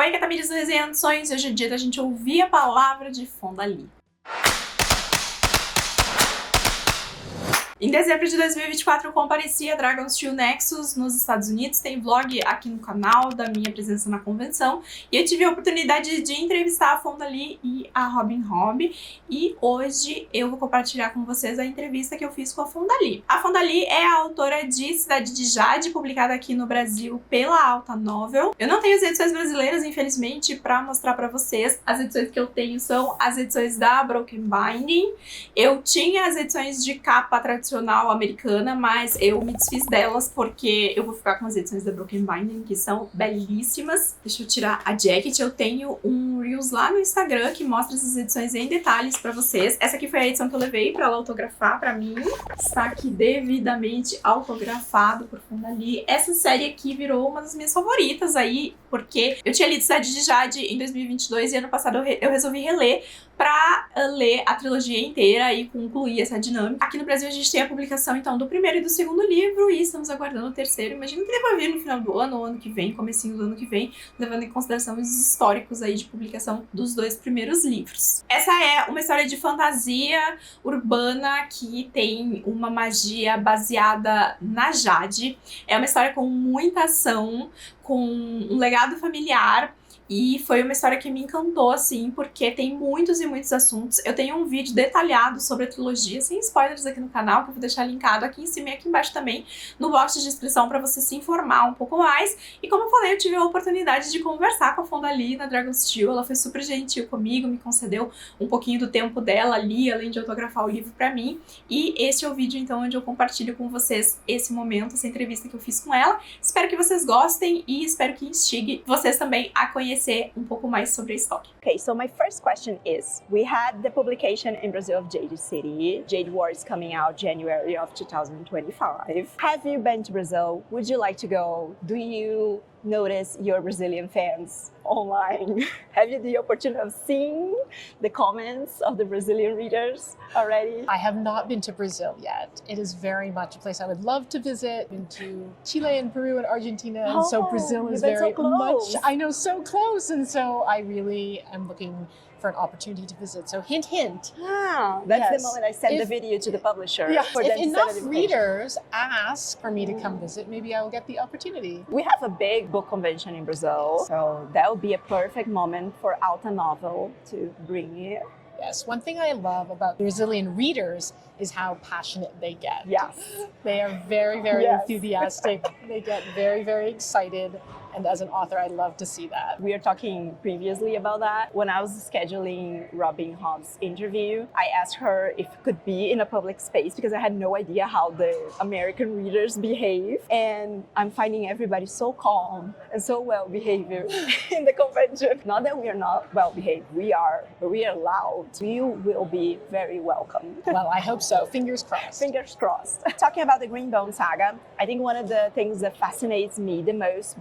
Oi, Catamires do Resenhando Sonhos, hoje é dia da gente ouvir a palavra de Fonda Lee. Em dezembro de 2024 eu compareci a Dragon's Chill Nexus nos Estados Unidos, tem vlog aqui no canal da minha presença na convenção, e eu tive a oportunidade de entrevistar a Fonda Lee e a Robin Hobb, e hoje eu vou compartilhar com vocês a entrevista que eu fiz com a Fonda Lee. A Fonda Lee é a autora de Cidade de Jade, publicada aqui no Brasil pela Alta Novel. Eu não tenho as edições brasileiras, infelizmente, para mostrar para vocês. As edições que eu tenho são as edições da Broken Binding. Eu tinha as edições de capa tradicional americana, mas eu me desfiz delas porque eu vou ficar com as edições da Broken Binding, que são belíssimas. Deixa eu tirar a jacket. Eu tenho um Reels lá no Instagram que mostra essas edições em detalhes pra vocês. Essa aqui foi a edição que eu levei pra ela autografar pra mim. Está aqui devidamente autografado por Fonda Lee. Essa série aqui virou uma das minhas favoritas aí, porque eu tinha lido Cidade de Jade em 2022 e ano passado eu resolvi reler pra ler a trilogia inteira e concluir essa dinâmica. Aqui no Brasil a gente tem a publicação então do primeiro e do segundo livro e estamos aguardando o terceiro. Imagino que deva vir no final do ano ou ano que vem, comecinho do ano que vem, levando em consideração os históricos aí de publicação dos dois primeiros livros. Essa é uma história de fantasia urbana que tem uma magia baseada na Jade. É uma história com muita ação, com um legado familiar. E foi uma história que me encantou, assim, porque tem muitos e muitos assuntos. Eu tenho um vídeo detalhado sobre a trilogia, sem spoilers aqui no canal, que eu vou deixar linkado aqui em cima e aqui embaixo também, no box de descrição, pra você se informar um pouco mais. E como eu falei, eu tive a oportunidade de conversar com a Fonda Lee na Dragon's Chill. Ela foi super gentil comigo, me concedeu um pouquinho do tempo dela ali, além de autografar o livro pra mim. E este é o vídeo, então, onde eu compartilho com vocês esse momento, essa entrevista que eu fiz com ela. Espero que vocês gostem e espero que instigue vocês também a conhecer um pouco mais sobre a história. Okay, so my first question is, we had the publication in Brazil of Jade City. Jade War is coming out January of 2025. Have you been to Brazil? Would you like to go? Do you notice your Brazilian fans online? Have you the opportunity of seeing the comments of the Brazilian readers already? I have not been to Brazil yet. It is very much a place I would love to visit. Been to Chile and Peru and Argentina, and so Brazil is very much, I know, so close, and so I really am looking for an opportunity to visit. So hint, hint. Ah, that's Yes. the moment I send the video to the publisher. Yeah, For if them to send enough an invitation. readers ask for me to come visit, maybe I will get the opportunity. We have a big book convention in Brazil, so that would be a perfect moment for Alta Novel to bring it. Yes, one thing I love about Brazilian readers is how passionate they get. Yes. They are very, very Yes. enthusiastic. They get very, very excited. And as an author, I love to see that. We were talking previously about that. When I was scheduling Robin Hobb's interview, I asked her if it could be in a public space because I had no idea how the American readers behave. And I'm finding everybody so calm and so well behaved in the convention. Not that we are not well behaved, we are, but we are loud. You will be very welcome. Well, I hope so. Fingers crossed. Fingers crossed. Talking about the Greenbone saga, I think one of the things that fascinates me the most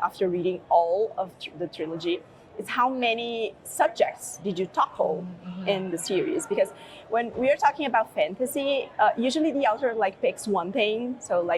after reading all of the trilogy is how many subjects did you tackle in the series? Because when we are talking about fantasy, usually the author picks one thing. So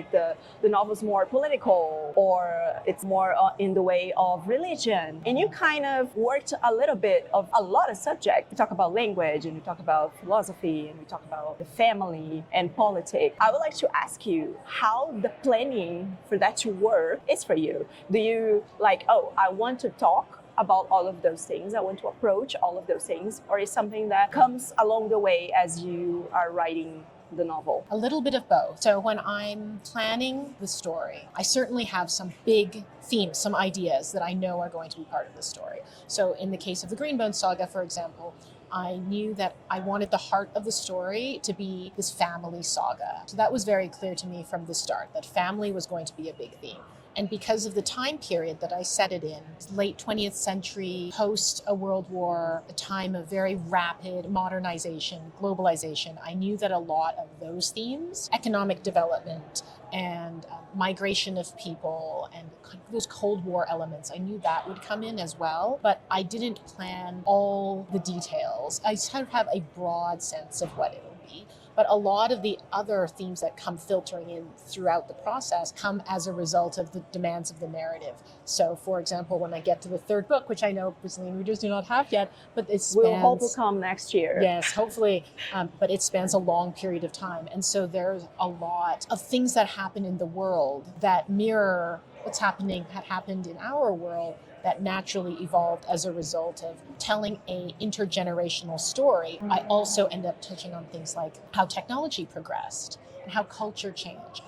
the novel's more political, or it's more in the way of religion. And you kind of worked a little bit of a lot of subjects. We talk about language, and we talk about philosophy, and we talk about the family and politics. I would like to ask you how the planning for that to work is for you. Do you I want to talk about all of those things, I want to approach all of those things, or is something that comes along the way as you are writing the novel? A little bit of both. So when I'm planning the story, I certainly have some big themes, some ideas that I know are going to be part of the story. So in the case of the Greenbone saga, for example, I knew that I wanted the heart of the story to be this family saga. So that was very clear to me from the start, that family was going to be a big theme. And because of the time period that I set it in, late 20th century, post a world war, a time of very rapid modernization, globalization, I knew that a lot of those themes, economic development and migration of people and those Cold War elements, I knew that would come in as well, but I didn't plan all the details. I kind of have a broad sense of what it will be. But a lot of the other themes that come filtering in throughout the process come as a result of the demands of the narrative. So, for example, when I get to the third book, which I know Brazilian readers do not have yet, but it spans... We'll hope will come next year. Yes, hopefully. But it spans a long period of time. And so there's a lot of things that happen in the world that mirror what's had happened in our world, that naturally evolved as a result of telling a intergenerational story. I also end up touching on things like how technology progressed and how culture changed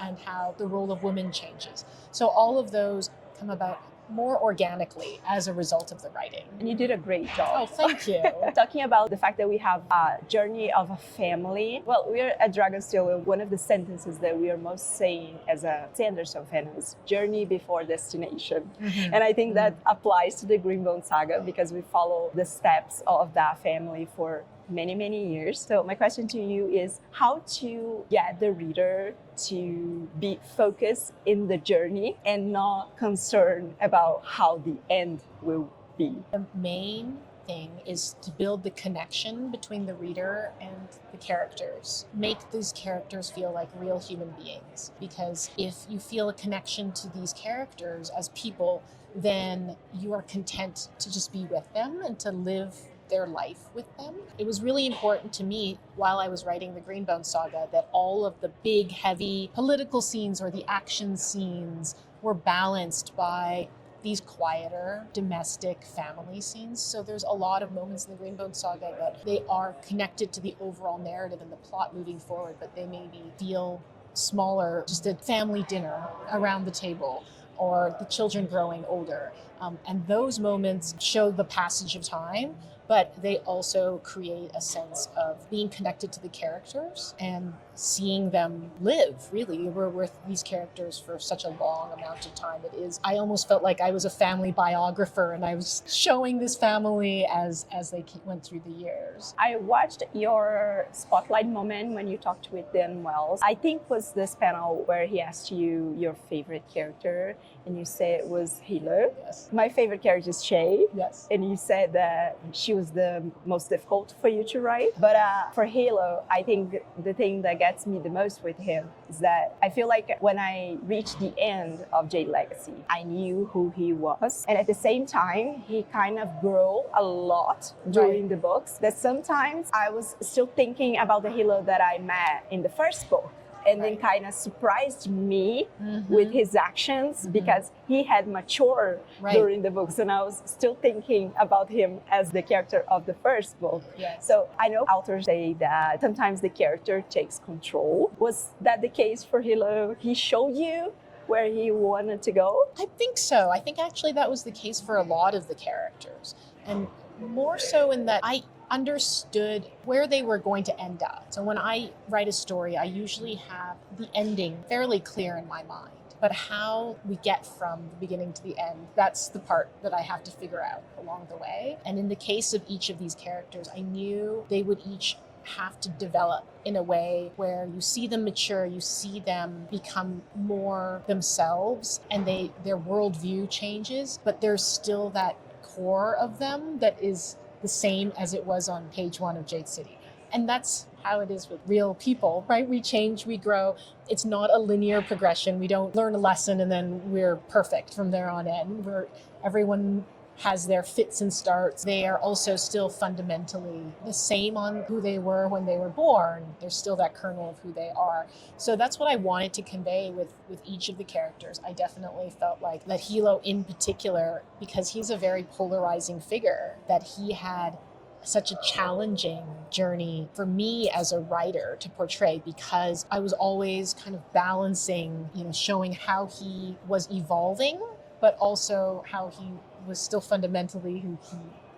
and how the role of women changes. So all of those come about more organically as a result of the writing. And you did a great job. Oh, thank you. Talking about the fact that we have a journey of a family. Well, we're at Dragonsteel. One of the sentences that we are most saying as a Sanderson fan is journey before destination. Mm-hmm. And I think that applies to the Greenbone saga because we follow the steps of that family for many, many years. So my question to you is how to get the reader to be focused in the journey and not concerned about how the end will be. The main thing is to build the connection between the reader and the characters. Make these characters feel like real human beings. Because if you feel a connection to these characters as people, then you are content to just be with them and to live their life with them. It was really important to me while I was writing the Greenbone saga that all of the big, heavy political scenes or the action scenes were balanced by these quieter domestic family scenes. So there's a lot of moments in the Greenbone saga that they are connected to the overall narrative and the plot moving forward, but they maybe feel smaller, just a family dinner around the table or the children growing older. And those moments show the passage of time, but they also create a sense of being connected to the characters and seeing them live, really. We're with these characters for such a long amount of time. I almost felt like I was a family biographer and I was showing this family as they went through the years. I watched your spotlight moment when you talked with Dan Wells. I think was this panel where he asked you your favorite character and you said it was Hilo. Yes. My favorite character is Shay. Yes. And you said that she was the most difficult for you to write. But for Halo, I think the thing that gets me the most with him is that I feel like when I reached the end of Jade Legacy, I knew who he was. And at the same time, he kind of grew a lot during the books that sometimes I was still thinking about the Halo that I met in the first book. And then kind of surprised me with his actions because he had matured during the books. And I was still thinking about him as the character of the first book. Yes. So I know authors say that sometimes the character takes control. Was that the case for Hilo? He showed you where he wanted to go? I think so. I think actually that was the case for a lot of the characters. And more so in that I understood where they were going to end up. So when I write a story, I usually have the ending fairly clear in my mind. But how we get from the beginning to the end, that's the part that I have to figure out along the way. And in the case of each of these characters, I knew they would each have to develop in a way where you see them mature, you see them become more themselves, and their worldview changes, but there's still that core of them that is the same as it was on page 1 of Jade City. And that's how it is with real people, right? We change, we grow. It's not a linear progression. We don't learn a lesson and then we're perfect from there on in. Everyone has their fits and starts. They are also still fundamentally the same on who they were when they were born. There's still that kernel of who they are. So that's what I wanted to convey with each of the characters. I definitely felt like that Hilo in particular, because he's a very polarizing figure, that he had such a challenging journey for me as a writer to portray, because I was always kind of balancing, showing how he was evolving, but also how he was still fundamentally who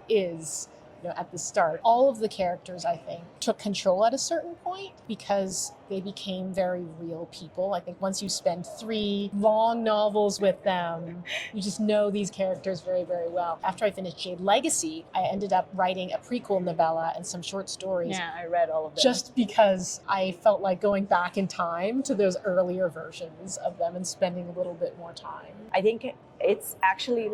he is, at the start. All of the characters, I think, took control at a certain point because they became very real people. I think once you spend 3 long novels with them, you just know these characters very, very well. After I finished Jade Legacy, I ended up writing a prequel novella and some short stories. Yeah, I read all of them. Just because I felt like going back in time to those earlier versions of them and spending a little bit more time. I think it's actually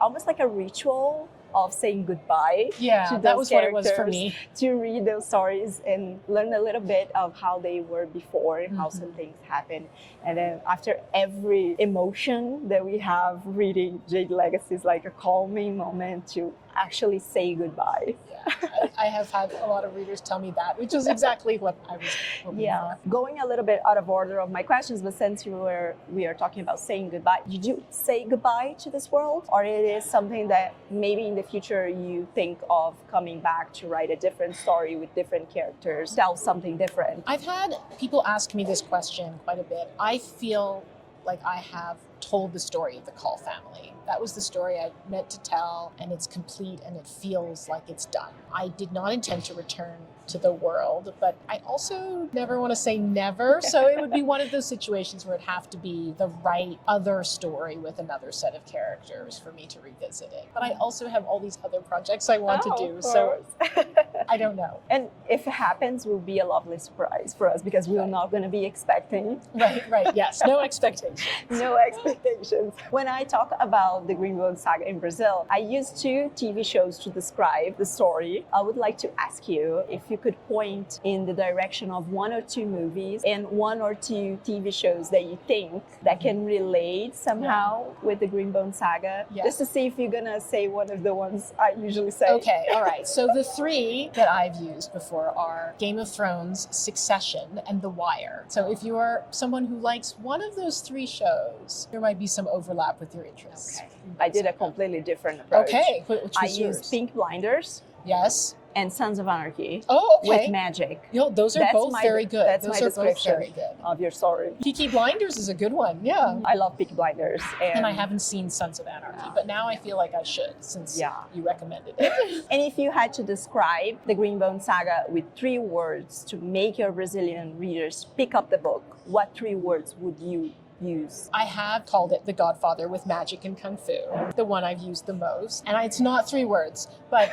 almost like a ritual of saying goodbye Yeah, to that those was what it was for characters, me. to read those stories and learn a little bit of how they were before and how some things happened. And then after every emotion that we have reading Jade Legacy is like a calming moment to actually say goodbye. Yeah, I have had a lot of readers tell me that, which is exactly what I was hoping Yeah, for. going a little bit out of order of my questions, but since we are talking about saying goodbye, did you say goodbye to this world, or it is something that maybe in the future you think of coming back to write a different story with different characters, tell something different? I've had people ask me this question quite a bit. I feel like I have told the story of the Call family. That was the story I meant to tell, and it's complete and it feels like it's done. I did not intend to return to the world, but I also never want to say never. So it would be one of those situations where it'd have to be the right other story with another set of characters for me to revisit it. But I also have all these other projects I want to do. So I don't know. And if it happens, it will be a lovely surprise for us because we're not going to be expecting. Right, yes. No expectations. No expectations. When I talk about the Greenbone saga in Brazil, I use 2 TV shows to describe the story. I would like to ask you if you could point in the direction of 1 or 2 movies and 1 or 2 TV shows that you think that can relate somehow with the Greenbone saga. Yeah. Just to see if you're gonna say one of the ones I usually say. Okay, all right. So the 3 that I've used before are Game of Thrones, Succession, and The Wire. So if you are someone who likes one of those 3 shows, there might be some overlap with your interests. Okay. I did a completely different approach. Okay, which I was used yours? Pink Blinders Yes. and Sons of Anarchy Oh, okay. with magic. You know, those are That's both my- very good. that's Those my are both description. very good. Of your story. Peaky Blinders is a good one, yeah. I love Peaky Blinders. And I haven't seen Sons of Anarchy, but now I feel like I should since Yeah. you recommended it. And if you had to describe the Greenbone saga with 3 words to make your Brazilian readers pick up the book, what 3 words would you use? I have called it The Godfather with Magic and Kung Fu, the one I've used the most. And it's not 3 words, but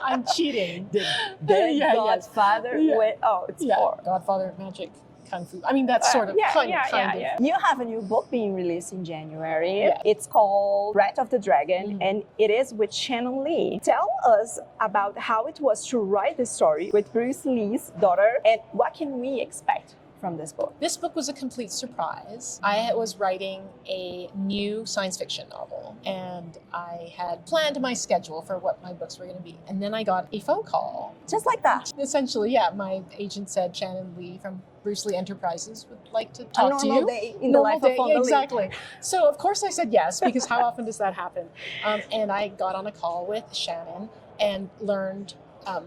I'm cheating. The Yeah, Godfather yeah. with, oh, it's 4. Godfather, Magic, Kung Fu. I mean, that's sort of kind of. You have a new book being released in January. Yeah. It's called Rat of the Dragon, and it is with Shannon Lee. Tell us about how it was to write this story with Bruce Lee's daughter, and what can we expect from this book? This book was a complete surprise. I was writing a new science fiction novel, and I had planned my schedule for what my books were going to be. And then I got a phone call. Just like that. Essentially, yeah, my agent said Shannon Lee from Bruce Lee Enterprises would like to A talk to you. normal day in the life of Fonda Lee. Exactly. So of course I said yes, because how often does that happen? And I got on a call with Shannon and learned,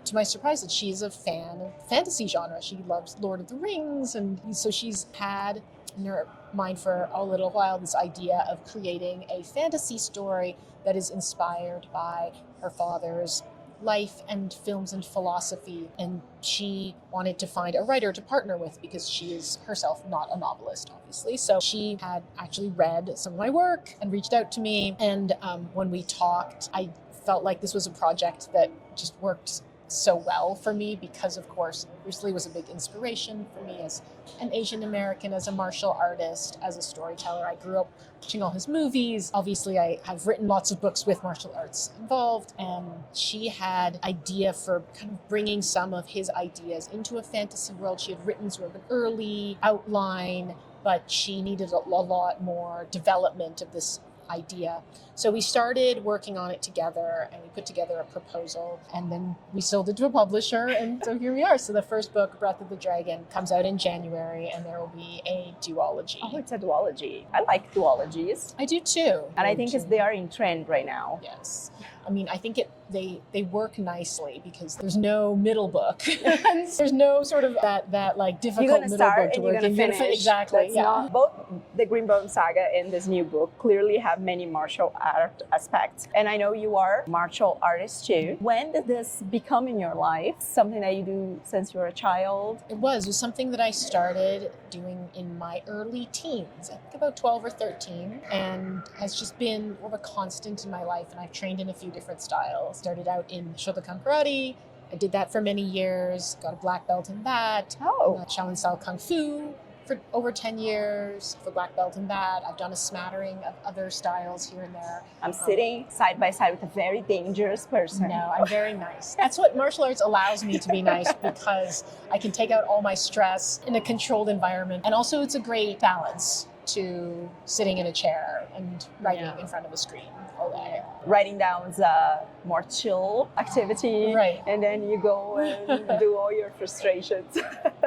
to my surprise, that she's a fan of fantasy genre. She loves Lord of the Rings, and so she's had in her mind for a little while this idea of creating a fantasy story that is inspired by her father's life and films and philosophy, and she wanted to find a writer to partner with because she is herself not a novelist, obviously. So she had actually read some of my work and reached out to me, and when we talked, I felt like this was a project that just worked so well for me because, of course, Bruce Lee was a big inspiration for me as an Asian American, as a martial artist, as a storyteller. I grew up watching all his movies. Obviously, I have written lots of books with martial arts involved, and she had idea for kind of bringing some of his ideas into a fantasy world. She had written sort of an early outline, but she needed a lot more development of this idea. So we started working on it together, and we put together a proposal, and then we sold it to a publisher, and so here we are. So the first book, Breath of the Dragon, comes out in January, and there will be a duology. Oh, it's a duology. I like duologies. I do too. And I think they are in trend right now. Yes. I mean, I think they work nicely because there's no middle book. There's no sort of that like difficult You're gonna middle start book to and work you're gonna in. finish. Exactly. That's Yeah. not- both the Greenbone saga and this new book clearly have many martial art aspects. And I know you are a martial artist too. When did this become in your life? Something that you do since you were a child? It was something that I started doing in my early teens, I think about 12 or 13, and has just been more of a constant in my life. And I've trained in a few different styles. Started out in Shotokan karate. I did that for many years, got a black belt in that. Oh. Shaolin style kung fu, for over 10 years for black belt in that. I've done a smattering of other styles here and there. I'm sitting side by side with a very dangerous person. No, I'm very nice. That's what martial arts allows me to be nice, because I can take out all my stress in a controlled environment. And also it's a great balance to sitting in a chair and writing in front of a screen all day. Writing down is a more chill activity, Right. and then you go and do all your frustrations.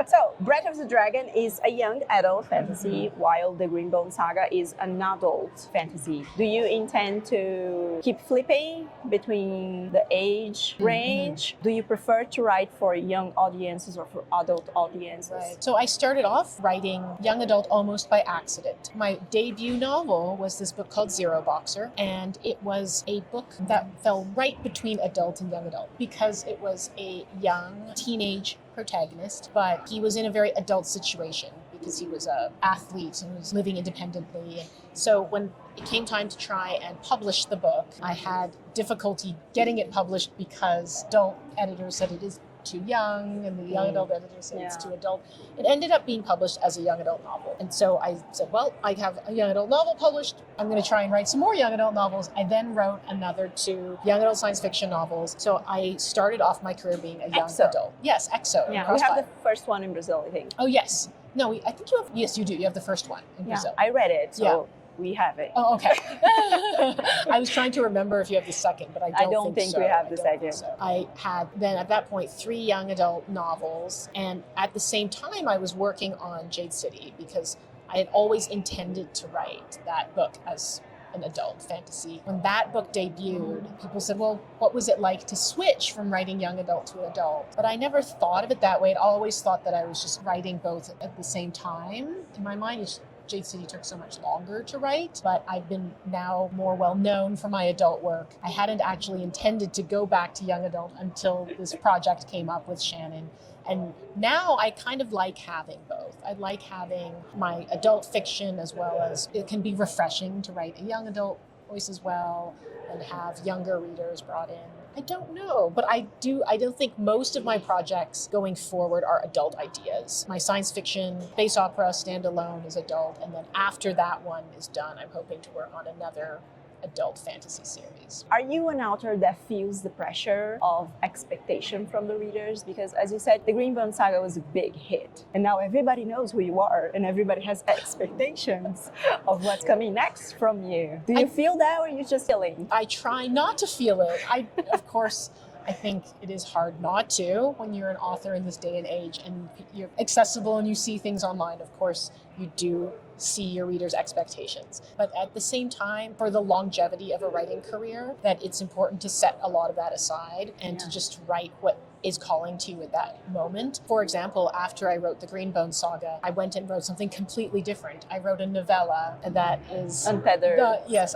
So, Breath of the Dragon is a young adult fantasy, while the Greenbone Saga is an adult fantasy. Do you intend to keep flipping between the age range? Do you prefer to write for young audiences or for adult audiences? Right. So I started off writing young adult almost by accident. My debut novel was this book called Zero Boxer, and it was a book that fell right between adult and young adult, because it was a young teenage protagonist, but he was in a very adult situation because he was an athlete and was living independently. So when it came time to try and publish the book, I had difficulty getting it published because adult editors said it is too young, and the young adult editor said it's too adult. It ended up being published as a young adult novel. And so I said, well, I have a young adult novel published. I'm going to try and write some more young adult novels. I then wrote another 2 young adult science fiction novels. So I started off my career being a young adult. Yes, EXO. Yeah, we have the first one in Brazil, I think. Oh, yes. No, I think you have, yes, you do. You have the first one in Brazil. I read it, so we have it. Oh, okay. I was trying to remember if you have the second, but I don't think so. We have the second. So. I had then at that point 3 young adult novels, and at the same time I was working on Jade City, because I had always intended to write that book as an adult fantasy. When that book debuted, people said, well, what was it like to switch from writing young adult to adult? But I never thought of it that way. I always thought that I was just writing both at the same time. In my mind, Jade City took so much longer to write, but I've been now more well known for my adult work. I hadn't actually intended to go back to young adult until this project came up with Shannon. And now I kind of like having both. I like having my adult fiction, as well as it can be refreshing to write a young adult voice as well and have younger readers brought in. I don't know, but I don't think most of my projects going forward are adult ideas. My science fiction, space opera, standalone is adult, and then after that one is done, I'm hoping to work on another adult fantasy series. Are you an author that feels the pressure of expectation from the readers? Because as you said, the Greenbone Saga was a big hit, and now everybody knows who you are, and everybody has expectations of what's coming next from you. Do you feel that, or are you just feeling? I try not to feel it. Of course, I think it is hard not to when you're an author in this day and age and you're accessible and you see things online. Of course, you do see your readers' expectations. But at the same time, for the longevity of a writing career, that it's important to set a lot of that aside and to just write what is calling to you at that moment. For example, after I wrote the Greenbone Saga, I went and wrote something completely different. I wrote a novella that is Untethered.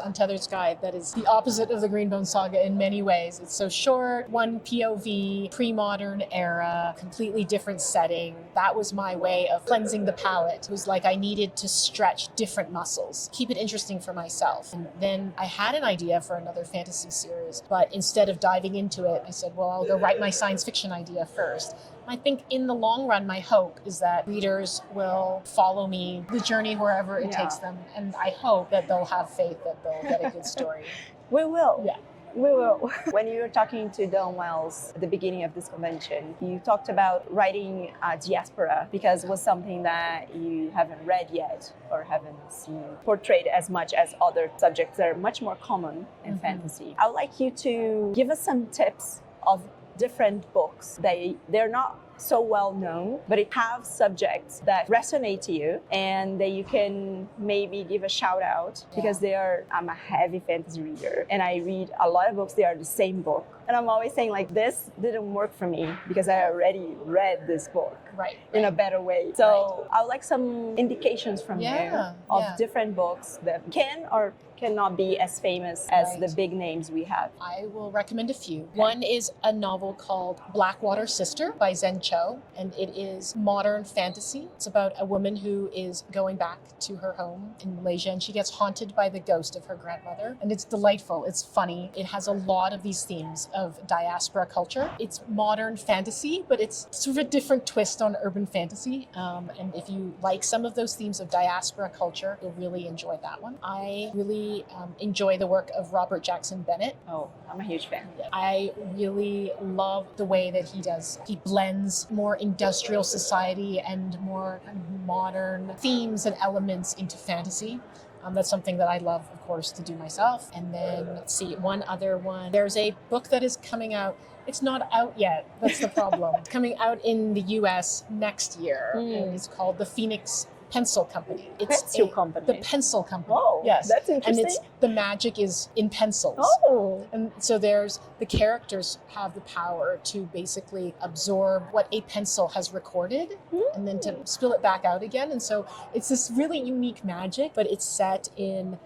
Untethered Sky, that is the opposite of the Greenbone Saga in many ways. It's so short, one POV, pre-modern era, completely different setting. That was my way of cleansing the palate. It was like I needed to stretch different muscles, keep it interesting for myself. And then I had an idea for another fantasy series, but instead of diving into it, I said, well, I'll go write my science fiction idea first. I think in the long run, my hope is that readers will follow me, the journey wherever it takes them. And I hope that they'll have faith that they'll get a good story. We will. Yeah. We will. When you were talking to Dawn Wells at the beginning of this convention, you talked about writing diaspora because it was something that you haven't read yet or haven't seen portrayed as much as other subjects that are much more common in fantasy. I would like you to give us some tips of different books. They're not so well known, but it have subjects that resonate to you and that you can maybe give a shout out because I'm a heavy fantasy reader and I read a lot of books. They are the same book. And I'm always saying like, this didn't work for me because I already read this book in a better way. So I would like some indications from you of different books that can or cannot be as famous as Right. the big names we have. I will recommend a few. One is a novel called Blackwater Sister by Zen Cho, and it is modern fantasy. It's about a woman who is going back to her home in Malaysia, and she gets haunted by the ghost of her grandmother. And it's delightful. It's funny. It has a lot of these themes of diaspora culture. It's modern fantasy, but it's sort of a different twist on urban fantasy. And if you like some of those themes of diaspora culture, you'll really enjoy that one. I really enjoy the work of Robert Jackson Bennett. Oh, I'm a huge fan. I really love the way that he blends more industrial society and more kind of modern themes and elements into fantasy. That's something that I love, of course, to do myself. And then, let's see, one other one. There's a book that is coming out. It's not out yet. That's the problem. It's coming out in the US next year. And it's called The Phoenix Pencil Company. It's Pencil Company. The Pencil Company. Oh, yes. that's And interesting. the magic is in pencils. Oh, And so the characters have the power to basically absorb what a pencil has recorded and then to spill it back out again. And so it's this really unique magic, but it's set in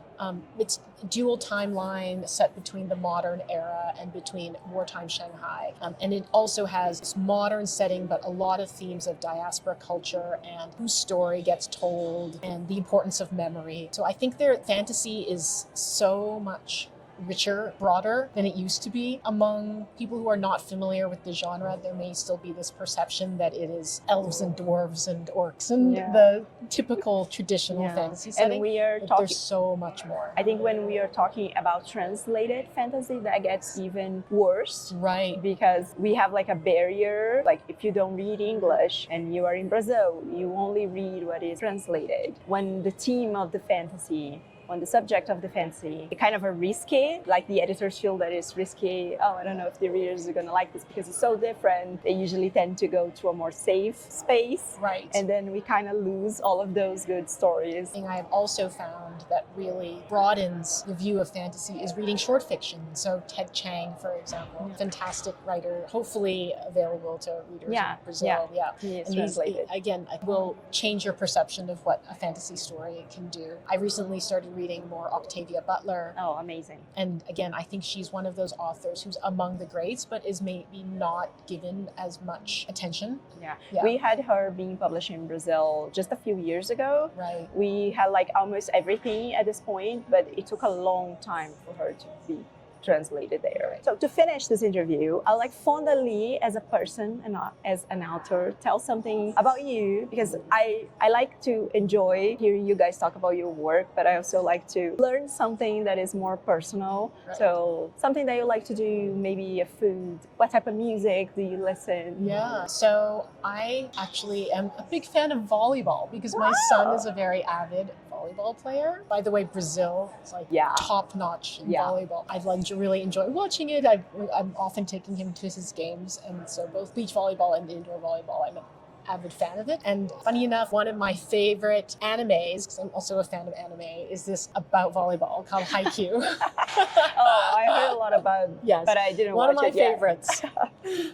it's dual timeline set between the modern era and between wartime Shanghai. And it also has this modern setting, but a lot of themes of diaspora culture and whose story gets told and the importance of memory. So I think their fantasy is so much richer, broader than it used to be. Among people who are not familiar with the genre, there may still be this perception that it is elves and dwarves and orcs and the typical traditional fantasy setting. and we are But talking. there's so much more. I think when we are talking about translated fantasy, that gets even worse. Right. Because we have like a barrier, like if you don't read English and you are in Brazil, you only read what is translated. When the theme of the fantasy, when the subject of the fantasy, it kind of a risky, like the editors feel that it's risky. Oh, I don't know if the readers are gonna like this because it's so different. They usually tend to go to a more safe space. Right. And then we kind of lose all of those good stories. Thing I have also found that really broadens the view of fantasy is reading short fiction. So Ted Chiang, for example, fantastic writer, hopefully available to readers in Brazil. He is And these, translated. again, will change your perception of what a fantasy story can do. I recently started reading more Octavia Butler. Oh, amazing. And again, I think she's one of those authors who's among the greats, but is maybe not given as much attention. Yeah. Yeah. We had her being published in Brazil just a few years ago. Right. We had like almost everything at this point, but it took a long time for her to be translated there. So to finish this interview, I'd like Fonda Lee as a person and as an author, tell something about you, because I like to enjoy hearing you guys talk about your work, but I also like to learn something that is more personal. Right. So something that you like to do, maybe a food, what type of music do you listen? Yeah, so I actually am a big fan of volleyball because my son is a very avid volleyball player. By the way, Brazil is like top notch in volleyball. I really enjoy watching it. I'm often taking him to his games, and so both beach volleyball and indoor volleyball, I'm an avid fan of it. And funny enough, one of my favorite animes, because I'm also a fan of anime, is this about volleyball called Haikyuu. Oh, I heard a lot about it, but I didn't watch it One of my yet. favorites.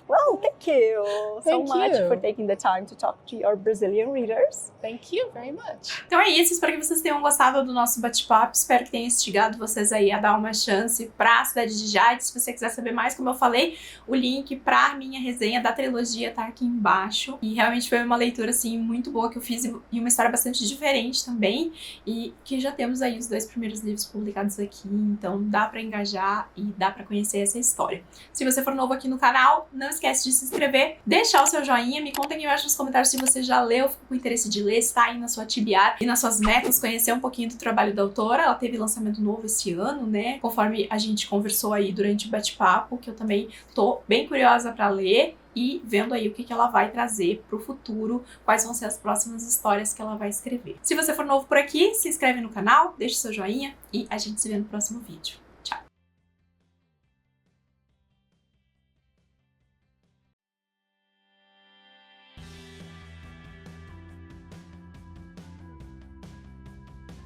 Well, thank you so Thank much you. for taking the time to talk to your Brazilian readers. Thank you very much. Então é isso, espero que vocês tenham gostado do nosso bate-papo, espero que tenha instigado vocês aí a dar uma chance pra Cidade de Jade. Se você quiser saber mais, como eu falei, o link pra minha resenha da trilogia tá aqui embaixo. E realmente foi uma leitura, assim, muito boa que eu fiz e uma história bastante diferente também, e que já temos aí os 2 primeiros livros publicados aqui, então dá pra engajar e dá pra conhecer essa história. Se você for novo aqui no canal, não esquece de se inscrever, deixar o seu joinha, me conta aqui embaixo nos comentários se você já leu, ficou com interesse de ler, está aí na sua TBR e nas suas metas, conhecer um pouquinho do trabalho da autora. Ela teve lançamento novo esse ano, né? Conforme a gente conversou aí durante o bate-papo, que eu também tô bem curiosa pra ler e vendo aí o que ela vai trazer pro futuro, quais vão ser as próximas histórias que ela vai escrever. Se você for novo por aqui, se inscreve no canal, deixa o seu joinha e a gente se vê no próximo vídeo.